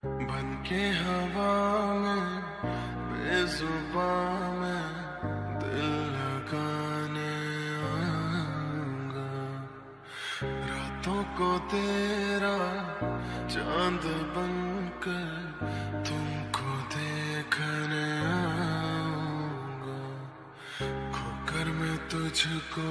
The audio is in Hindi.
बनके हवा में बेजुबां में दिल लगाने आऊंगा। रातों को तेरा चांद बनकर तुमको देखने आऊंगा। खोकर मैं तुझको